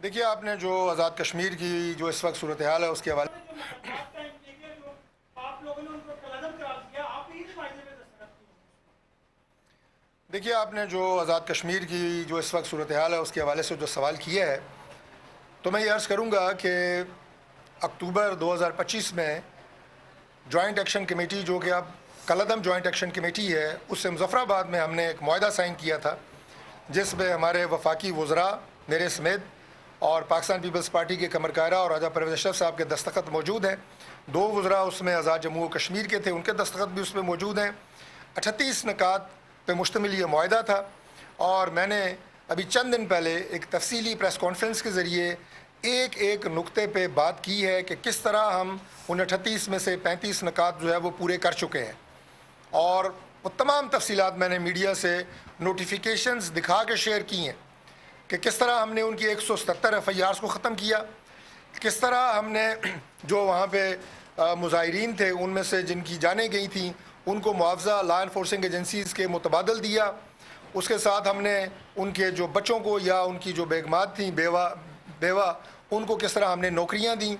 دیکھیے آپ نے جو آزاد کشمیر کی جو اس وقت صورتحال ہے اس کے حوالے دیکھیے آپ نے جو آزاد کشمیر کی جو اس وقت صورتحال ہے اس کے حوالے سے جو سوال کیا ہے تو میں یہ عرض کروں گا کہ اکتوبر 2025 میں جوائنٹ ایکشن کمیٹی جو کہ اب کالعدم جوائنٹ ایکشن کمیٹی ہے اس سے مظفر آباد میں ہم نے ایک معاہدہ سائن کیا تھا جس میں ہمارے وفاقی وزراء میرے سمیت اور پاکستان پیپلز پارٹی کے قمر کائرہ اور راجہ پرویز اشرف صاحب کے دستخط موجود ہیں. 2 وزراء اس میں آزاد جموں و کشمیر کے تھے, ان کے دستخط بھی اس میں موجود ہیں. 38 نکات پہ مشتمل یہ معاہدہ تھا اور میں نے ابھی چند دن پہلے ایک تفصیلی پریس کانفرنس کے ذریعے ایک نقطے پہ بات کی ہے کہ کس طرح ہم ان 38 میں سے 35 نکات جو ہے وہ پورے کر چکے ہیں, اور وہ تمام تفصیلات میں نے میڈیا سے نوٹیفیکیشنز دکھا کے شیئر کی ہیں کہ کس طرح ہم نے ان کی 177 FIRs کو ختم کیا, کس طرح ہم نے جو وہاں پہ مظاہرین تھے ان میں سے جن کی جانیں گئی تھیں ان کو معاوضہ لا انفورسنگ ایجنسیز کے متبادل دیا. اس کے ساتھ ہم نے ان کے جو بچوں کو یا ان کی جو بیگمات تھیں بیوہ ان کو کس طرح ہم نے نوکریاں دیں.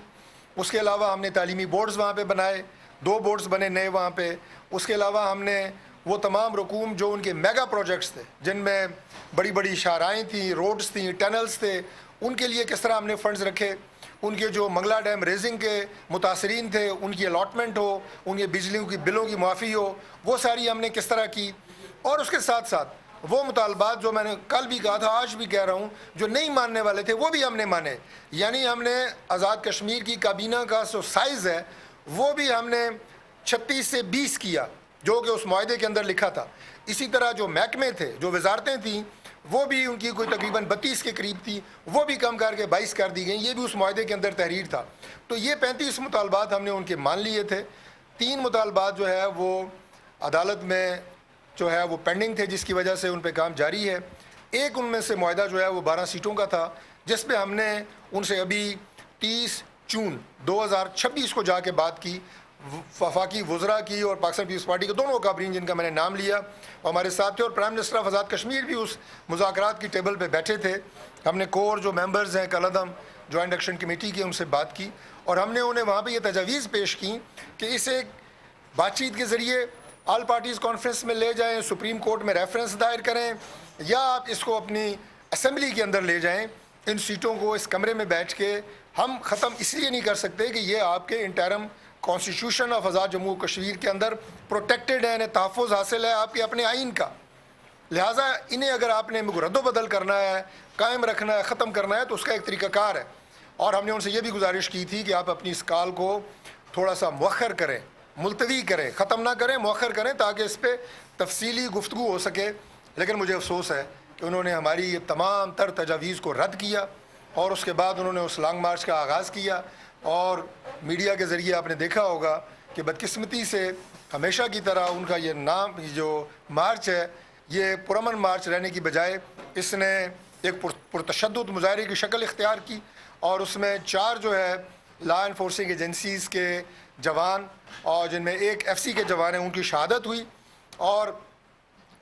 اس کے علاوہ ہم نے تعلیمی بورڈز وہاں پہ بنائے, 2 بورڈز بنے نئے وہاں پہ. اس کے علاوہ ہم نے وہ تمام رقوم جو ان کے میگا پروجیکٹس تھے جن میں بڑی بڑی شاہراہیں تھیں, روڈز تھیں, ٹنلز تھے, ان کے لیے کس طرح ہم نے فنڈز رکھے. ان کے جو منگلا ڈیم ریزنگ کے متاثرین تھے ان کی الاٹمنٹ ہو, ان کے بجلیوں کی بلوں کی معافی ہو, وہ ساری ہم نے کس طرح کی. اور اس کے ساتھ ساتھ وہ مطالبات جو میں نے کل بھی کہا تھا آج بھی کہہ رہا ہوں جو نہیں ماننے والے تھے وہ بھی ہم نے مانے. یعنی ہم نے آزاد کشمیر کی کابینہ کا جو سائز ہے وہ بھی ہم نے 36 سے 20 کیا جو کہ اس معاہدے کے اندر لکھا تھا. اسی طرح جو محکمے تھے, جو وزارتیں تھیں, وہ بھی ان کی کوئی تقریباً 32 کے قریب تھی, وہ بھی کم کر کے 22 کر دی گئیں. یہ بھی اس معاہدے کے اندر تحریر تھا. تو یہ 35 مطالبات ہم نے ان کے مان لیے تھے. 3 مطالبات جو ہے وہ عدالت میں جو ہے وہ پینڈنگ تھے جس کی وجہ سے ان پہ کام جاری ہے. ایک ان میں سے معاہدہ جو ہے وہ 12 سیٹوں کا تھا جس پہ ہم نے ان سے ابھی 30 جون 2026 کو جا کے بات کی. وفاقی وزراء کی اور پاکستان پیپلز پارٹی کے دونوں کابرین جن کا میں نے نام لیا اور ہمارے ساتھ تھے, اور prime minister of Azad Kashmir بھی اس مذاکرات کی ٹیبل پہ بیٹھے تھے. ہم نے کور جو ممبرز ہیں کالعدم جوائنٹ ایکشن کمیٹی کے ان سے بات کی اور ہم نے انہیں وہاں پہ یہ تجاویز پیش کی کہ اس ایک بات چیت کے ذریعے آل پارٹیز کانفرنس میں لے جائیں, سپریم کورٹ میں ریفرنس دائر کریں, یا آپ اس کو اپنی اسمبلی کے اندر لے جائیں. ان سیٹوں کو اس کمرے میں بیٹھ کے ہم ختم اس لیے نہیں کر سکتے کہ یہ آپ کے انٹرم کانسٹیٹیوشن آف آزاد جموں و کشمیر کے اندر پروٹیکٹڈ ہے, انہیں تحفظ حاصل ہے آپ کے اپنے آئین کا. لہٰذا انہیں اگر آپ نے رد و بدل کرنا ہے, قائم رکھنا ہے, ختم کرنا ہے تو اس کا ایک طریقہ کار ہے. اور ہم نے ان سے یہ بھی گزارش کی تھی کہ آپ اپنی اس کال کو تھوڑا سا مؤخر کریں, ملتوی کریں, ختم نہ کریں, مؤخر کریں تاکہ اس پہ تفصیلی گفتگو ہو سکے. لیکن مجھے افسوس ہے کہ انہوں نے ہماری یہ تمام تر تجاویز کو رد کیا اور اس کے بعد انہوں نے اس لانگ مارچ کا آغاز کیا. اور میڈیا کے ذریعے آپ نے دیکھا ہوگا کہ بدقسمتی سے ہمیشہ کی طرح ان کا یہ نام جو مارچ ہے یہ پرامن مارچ رہنے کی بجائے اس نے ایک پرتشدد مظاہرے کی شکل اختیار کی, اور اس میں 4 جو ہے لا انفورسنگ ایجنسیز کے جوان اور جن میں ایک FC کے جوان ہیں ان کی شہادت ہوئی. اور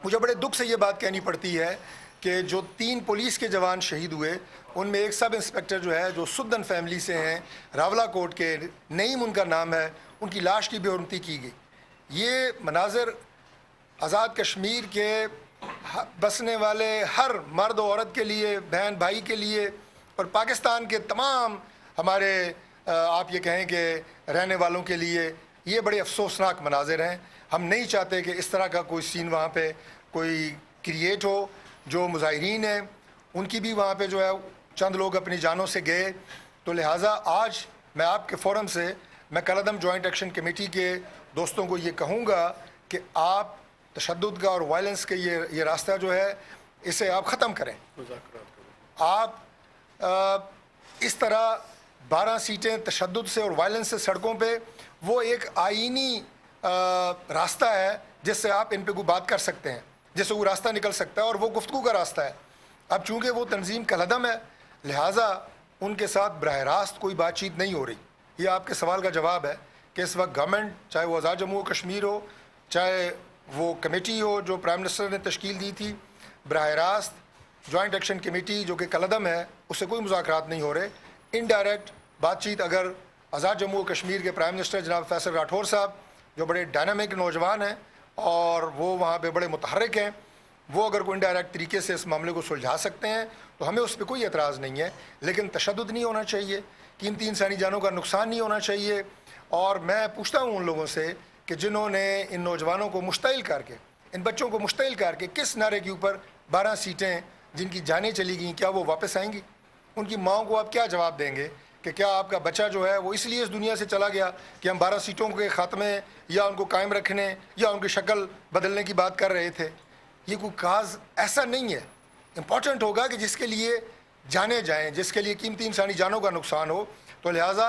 مجھے بڑے دکھ سے یہ بات کہنی پڑتی ہے کہ جو 3 پولیس کے جوان شہید ہوئے ان میں ایک سب انسپیکٹر جو ہے جو سدن فیملی سے ہیں, راولہ کوٹ کے, نعیم ان کا نام ہے, ان کی لاش کی بے حرمتی کی گئی. یہ مناظر آزاد کشمیر کے بسنے والے ہر مرد و عورت کے لیے, بہن بھائی کے لیے اور پاکستان کے تمام ہمارے آپ یہ کہیں کہ رہنے والوں کے لیے یہ بڑے افسوسناک مناظر ہیں. ہم نہیں چاہتے کہ اس طرح کا کوئی سین وہاں پہ کوئی کریٹ ہو. جو مظاہرین ہیں ان کی بھی وہاں پہ جو ہے چند لوگ اپنی جانوں سے گئے. تو لہٰذا آج میں آپ کے فورم سے میں کالعدم جوائنٹ ایکشن کمیٹی کے دوستوں کو یہ کہوں گا کہ آپ تشدد کا اور وائلنس کے یہ راستہ جو ہے اسے آپ ختم کریں. آپ اس طرح 12 سیٹیں تشدد سے اور وائلنس سے سڑکوں پہ, وہ ایک آئینی راستہ ہے جس سے آپ ان پہ کوئی بات کر سکتے ہیں, جس سے وہ راستہ نکل سکتا ہے اور وہ گفتگو کا راستہ ہے. اب چونکہ وہ تنظیم کالعدم ہے لہٰذا ان کے ساتھ براہ راست کوئی بات چیت نہیں ہو رہی. یہ آپ کے سوال کا جواب ہے کہ اس وقت گورنمنٹ, چاہے وہ آزاد جموں و کشمیر ہو, چاہے وہ کمیٹی ہو جو پرائم منسٹر نے تشکیل دی تھی, براہ راست جوائنٹ ایکشن کمیٹی جو کہ کالعدم ہے, اس سے کوئی مذاکرات نہیں ہو رہے. انڈائریکٹ بات چیت اگر آزاد جموں و کشمیر کے پرائم منسٹر جناب فیصل راٹھور صاحب, جو بڑے ڈائنامک نوجوان ہیں اور وہ وہاں پہ بڑے متحرک ہیں, وہ اگر کوئی انڈائریکٹ طریقے سے اس معاملے کو سلجھا سکتے ہیں تو ہمیں اس پہ کوئی اعتراض نہیں ہے. لیکن تشدد نہیں ہونا چاہیے, قیمتی انسانی جانوں کا نقصان نہیں ہونا چاہیے. اور میں پوچھتا ہوں ان لوگوں سے کہ جنہوں نے ان نوجوانوں کو مشتعل کر کے, ان بچوں کو مشتعل کر کے کس نعرے کے اوپر 12 سیٹیں جن کی جانیں چلی گئیں, کیا وہ واپس آئیں گی؟ ان کی ماؤں کو آپ کیا جواب دیں گے کہ کیا آپ کا بچہ جو ہے وہ اس لیے اس دنیا سے چلا گیا کہ ہم 12 سیٹوں کے خاتمے یا ان کو قائم رکھنے یا ان کی شکل بدلنے کی بات کر رہے تھے؟ یہ کوئی کاز ایسا نہیں ہے. امپورٹنٹ ہوگا کہ جس کے لیے جانے جائیں, جس کے لیے قیمتی انسانی جانوں کا نقصان ہو. تو لہٰذا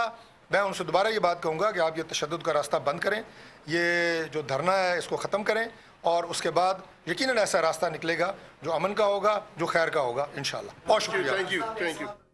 میں ان سے دوبارہ یہ بات کہوں گا کہ آپ یہ تشدد کا راستہ بند کریں, یہ جو دھرنا ہے اس کو ختم کریں, اور اس کے بعد یقیناً ایسا راستہ نکلے گا جو امن کا ہوگا, جو خیر کا ہوگا انشاءاللہ. بہت شکریہ. Thank you.